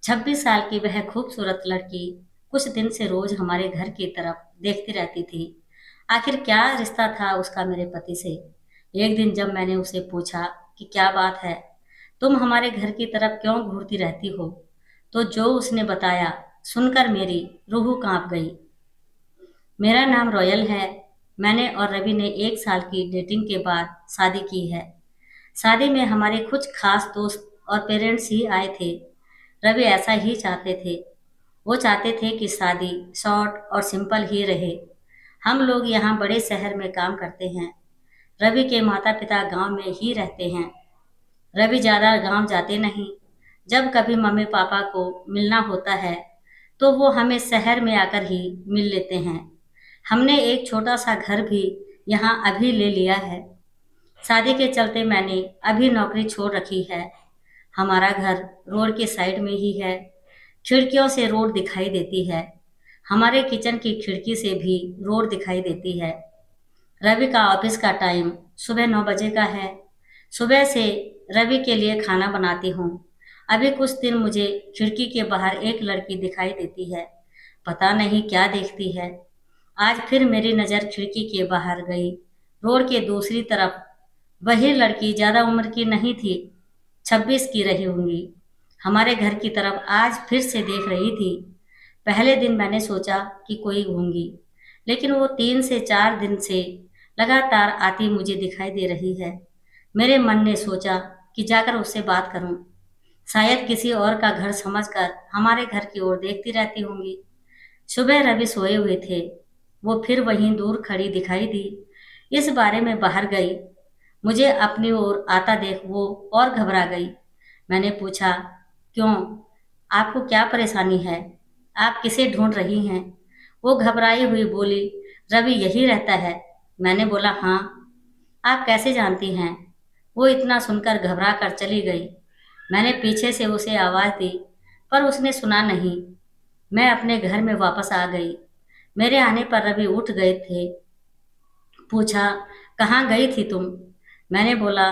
26 साल की वह खूबसूरत लड़की कुछ दिन से रोज हमारे घर की तरफ देखती रहती थी। आखिर क्या रिश्ता था उसका मेरे पति से। एक दिन जब मैंने उसे पूछा कि क्या बात है, तुम हमारे घर की तरफ क्यों घूरती रहती हो, तो जो उसने बताया सुनकर मेरी रूह कांप गई। मेरा नाम रॉयल है। मैंने और रवि ने 1 साल की डेटिंग के बाद शादी की है। शादी में हमारे कुछ खास दोस्त और पेरेंट्स ही आए थे। रवि ऐसा ही चाहते थे। वो चाहते थे कि शादी शॉर्ट और सिंपल ही रहे। हम लोग यहाँ बड़े शहर में काम करते हैं। रवि के माता पिता गांव में ही रहते हैं। रवि ज़्यादा गांव जाते नहीं। जब कभी मम्मी पापा को मिलना होता है तो वो हमें शहर में आकर ही मिल लेते हैं। हमने एक छोटा सा घर भी यहाँ अभी ले लिया है। शादी के चलते मैंने अभी नौकरी छोड़ रखी है। हमारा घर रोड के साइड में ही है। खिड़कियों से रोड दिखाई देती है। हमारे किचन की खिड़की से भी रोड दिखाई देती है। रवि का ऑफिस का टाइम सुबह 9 बजे का है। सुबह से रवि के लिए खाना बनाती हूँ। अभी कुछ दिन मुझे खिड़की के बाहर एक लड़की दिखाई देती है। पता नहीं क्या देखती है। आज फिर मेरी नज़र खिड़की के बाहर गई। रोड के दूसरी तरफ वही लड़की ज़्यादा उम्र की नहीं थी, 26 की रही होंगी। हमारे घर की तरफ आज फिर से देख रही थी। पहले दिन मैंने सोचा कि कोई होंगी, लेकिन वो 3 से 4 दिन से लगातार आती मुझे दिखाई दे रही है। मेरे मन ने सोचा कि जाकर उससे बात करूं। शायद किसी और का घर समझकर हमारे घर की ओर देखती रहती होंगी। सुबह रवि सोए हुए थे। वो फिर वहीं दूर खड़ी दिखाई दी। इस बारे में बाहर गई। मुझे अपनी ओर आता देख वो और घबरा गई। मैंने पूछा, क्यों? आपको क्या परेशानी है? आप किसे ढूंढ रही हैं? वो घबराई हुई बोली, रवि यही रहता है। मैंने बोला, हाँ। आप कैसे जानती हैं? वो इतना सुनकर घबरा कर चली गई। मैंने पीछे से उसे आवाज़ दी, पर उसने सुना नहीं। मैं अपने घर में वापस आ गई। मेरे आने पर रवि उठ गए थे। पूछा, कहाँ गई थी तुम? मैंने बोला,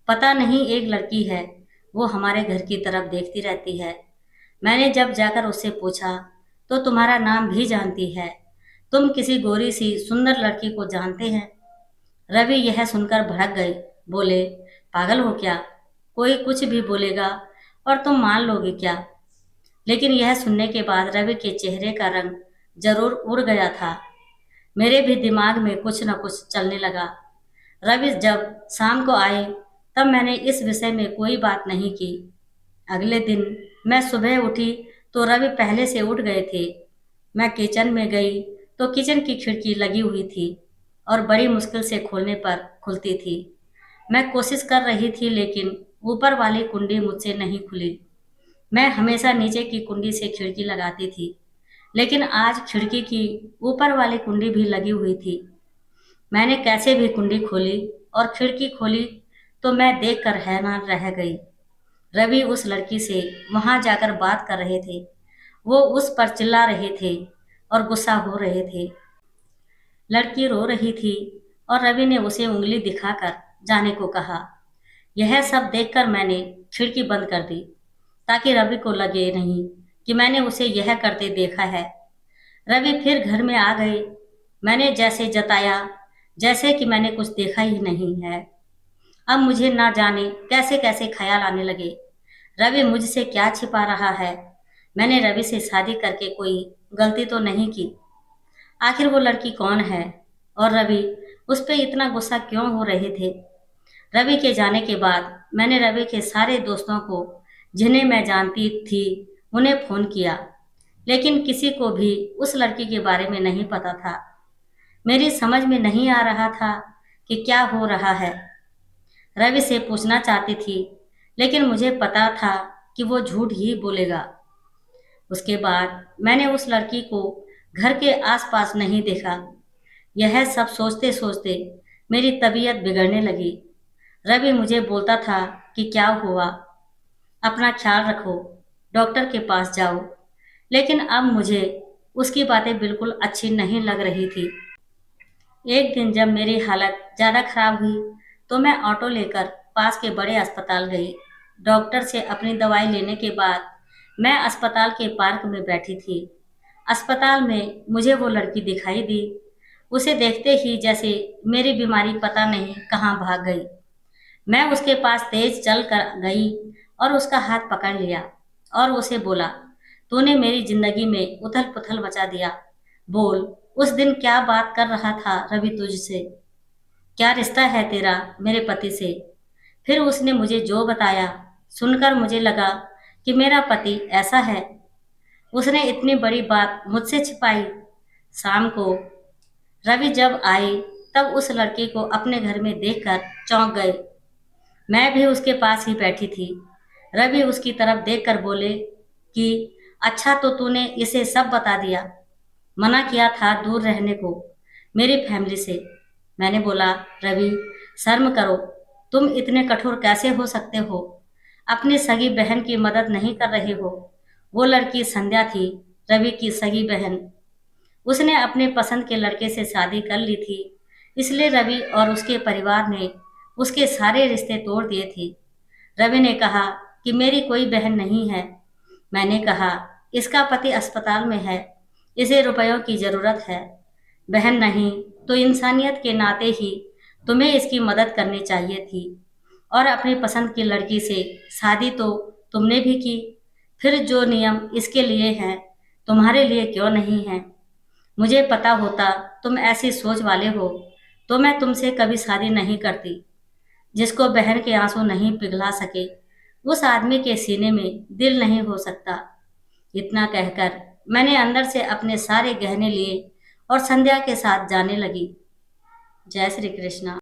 पता नहीं, एक लड़की है, वो हमारे घर की तरफ देखती रहती है। मैंने जब जाकर उससे पूछा तो तुम्हारा नाम भी जानती है। तुम किसी गोरी सी सुंदर लड़की को जानते हैं? रवि यह सुनकर भड़क गए। बोले, पागल हो क्या? कोई कुछ भी बोलेगा और तुम मान लोगे क्या? लेकिन यह सुनने के बाद रवि के चेहरे का रंग जरूर उड़ गया था। मेरे भी दिमाग में कुछ न कुछ चलने लगा। रवि जब शाम को आए तब मैंने इस विषय में कोई बात नहीं की। अगले दिन मैं सुबह उठी तो रवि पहले से उठ गए थे। मैं किचन में गई तो किचन की खिड़की लगी हुई थी और बड़ी मुश्किल से खोलने पर खुलती थी। मैं कोशिश कर रही थी लेकिन ऊपर वाली कुंडी मुझसे नहीं खुली। मैं हमेशा नीचे की कुंडी से खिड़की लगाती थी, लेकिन आज खिड़की की ऊपर वाली कुंडी भी लगी हुई थी। मैंने कैसे भी कुंडी खोली और खिड़की खोली तो मैं देखकर हैरान रह गई। रवि उस लड़की से वहां जाकर बात कर रहे थे। वो उस पर चिल्ला रहे थे और गुस्सा हो रहे थे। लड़की रो रही थी और रवि ने उसे उंगली दिखाकर जाने को कहा। यह सब देखकर मैंने खिड़की बंद कर दी ताकि रवि को लगे नहीं कि मैंने उसे यह करते देखा है। रवि फिर घर में आ गए। मैंने जैसे जताया जैसे कि मैंने कुछ देखा ही नहीं है। अब मुझे ना जाने कैसे कैसे ख्याल आने लगे। रवि मुझसे क्या छिपा रहा है? मैंने रवि से शादी करके कोई गलती तो नहीं की। आखिर वो लड़की कौन है और रवि उस पर इतना गुस्सा क्यों हो रहे थे? रवि के जाने के बाद मैंने रवि के सारे दोस्तों को जिन्हें मैं जानती थी उन्हें फ़ोन किया, लेकिन किसी को भी उस लड़की के बारे में नहीं पता था। मेरी समझ में नहीं आ रहा था कि क्या हो रहा है। रवि से पूछना चाहती थी, लेकिन मुझे पता था कि वो झूठ ही बोलेगा। उसके बाद मैंने उस लड़की को घर के आसपास नहीं देखा। यह सब सोचते सोचते मेरी तबीयत बिगड़ने लगी। रवि मुझे बोलता था कि क्या हुआ, अपना ख्याल रखो, डॉक्टर के पास जाओ, लेकिन अब मुझे उसकी बातें बिल्कुल अच्छी नहीं लग रही थी। एक दिन जब मेरी हालत ज़्यादा खराब हुई तो मैं ऑटो लेकर पास के बड़े अस्पताल गई। डॉक्टर से अपनी दवाई लेने के बाद मैं अस्पताल के पार्क में बैठी थी। अस्पताल में मुझे वो लड़की दिखाई दी। उसे देखते ही जैसे मेरी बीमारी पता नहीं कहाँ भाग गई। मैं उसके पास तेज चल कर गई और उसका हाथ पकड़ लिया और उसे बोला, तूने मेरी जिंदगी में उथल पुथल मचा दिया। बोल, उस दिन क्या बात कर रहा था रवि तुझसे? क्या रिश्ता है तेरा मेरे पति से? फिर उसने मुझे जो बताया सुनकर मुझे लगा कि मेरा पति ऐसा है। उसने इतनी बड़ी बात मुझसे छिपाई। शाम को रवि जब आए तब उस लड़की को अपने घर में देखकर चौंक गए। मैं भी उसके पास ही बैठी थी। रवि उसकी तरफ देखकर बोले कि अच्छा तो तूने इसे सब बता दिया। मना किया था दूर रहने को मेरी फैमिली से। मैंने बोला, रवि शर्म करो, तुम इतने कठोर कैसे हो सकते हो? अपनी सगी बहन की मदद नहीं कर रहे हो। वो लड़की संध्या थी, रवि की सगी बहन। उसने अपने पसंद के लड़के से शादी कर ली थी, इसलिए रवि और उसके परिवार ने उसके सारे रिश्ते तोड़ दिए थे। रवि ने कहा कि मेरी कोई बहन नहीं है। मैंने कहा, इसका पति अस्पताल में है, इसे रुपयों की ज़रूरत है। बहन नहीं तो इंसानियत के नाते ही तुम्हें इसकी मदद करनी चाहिए थी। और अपनी पसंद की लड़की से शादी तो तुमने भी की। फिर जो नियम इसके लिए हैं, तुम्हारे लिए क्यों नहीं हैं? मुझे पता होता तुम ऐसी सोच वाले हो तो मैं तुमसे कभी शादी नहीं करती। जिसको बहन के आंसू नहीं पिघला सके, उस आदमी के सीने में दिल नहीं हो सकता। इतना कहकर मैंने अंदर से अपने सारे गहने लिए और संध्या के साथ जाने लगी। जय श्री कृष्णा।